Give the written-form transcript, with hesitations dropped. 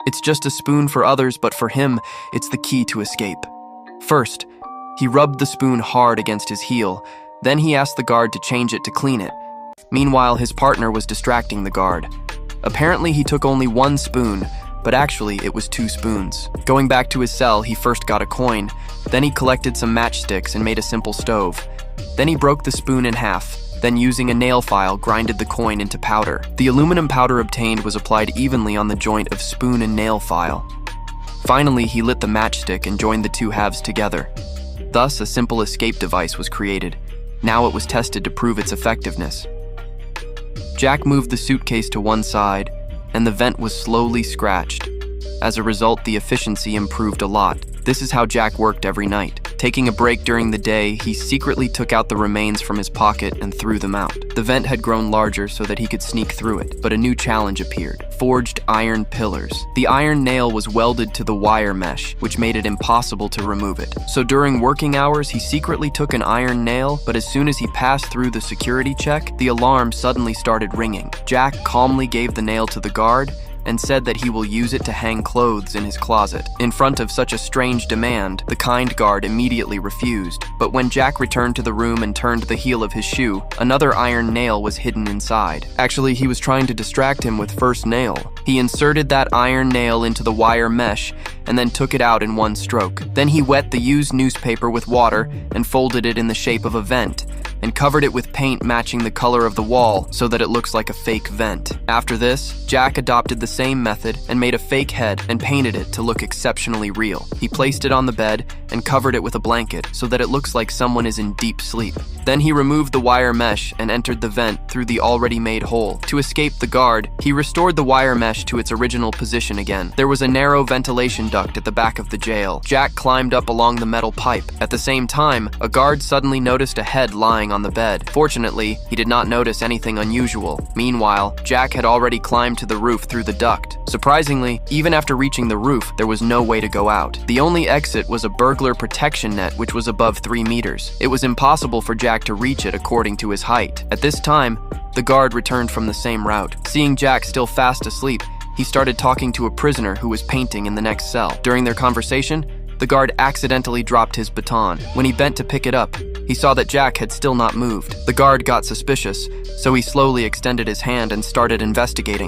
It's just a spoon for others, but for him, it's the key to escape. First, he rubbed the spoon hard against his heel. Then he asked the guard to change it to clean it. Meanwhile, his partner was distracting the guard. Apparently, he took only one spoon, but actually, it was 2 spoons. Going back to his cell, he first got a coin. Then he collected some matchsticks and made a simple stove. Then he broke the spoon in half. Then, using a nail file, grinded the coin into powder. The aluminum powder obtained was applied evenly on the joint of spoon and nail file. Finally, he lit the matchstick and joined the 2 halves together. Thus, a simple escape device was created. Now it was tested to prove its effectiveness. Jack moved the suitcase to one side, and the vent was slowly scratched. As a result, the efficiency improved a lot. This is how Jack worked every night. Taking a break during the day, he secretly took out the remains from his pocket and threw them out. The vent had grown larger so that he could sneak through it, but a new challenge appeared: forged iron pillars. The iron nail was welded to the wire mesh, which made it impossible to remove it. So during working hours, he secretly took an iron nail, but as soon as he passed through the security check, the alarm suddenly started ringing. Jack calmly gave the nail to the guard and said that he will use it to hang clothes in his closet. In front of such a strange demand, the kind guard immediately refused. But when Jack returned to the room and turned the heel of his shoe, another iron nail was hidden inside. Actually, he was trying to distract him with first nail. He inserted that iron nail into the wire mesh and then took it out in one stroke. Then he wet the used newspaper with water and folded it in the shape of a vent, and covered it with paint matching the color of the wall so that it looks like a fake vent. After this, Jack adopted the same method and made a fake head and painted it to look exceptionally real. He placed it on the bed and covered it with a blanket so that it looks like someone is in deep sleep. Then he removed the wire mesh and entered the vent through the already made hole. To escape the guard, he restored the wire mesh to its original position again. There was a narrow ventilation duct at the back of the jail. Jack climbed up along the metal pipe. At the same time, a guard suddenly noticed a head lying on the bed. Fortunately, he did not notice anything unusual. Meanwhile, Jack had already climbed to the roof through the duct. Surprisingly, even after reaching the roof, there was no way to go out. The only exit was a burglar protection net which was above 3 meters. It was impossible for Jack to reach it according to his height. At this time, the guard returned from the same route. Seeing Jack still fast asleep, he started talking to a prisoner who was painting in the next cell. During their conversation, the guard accidentally dropped his baton. When he bent to pick it up, he saw that Jack had still not moved. The guard got suspicious, so he slowly extended his hand and started investigating.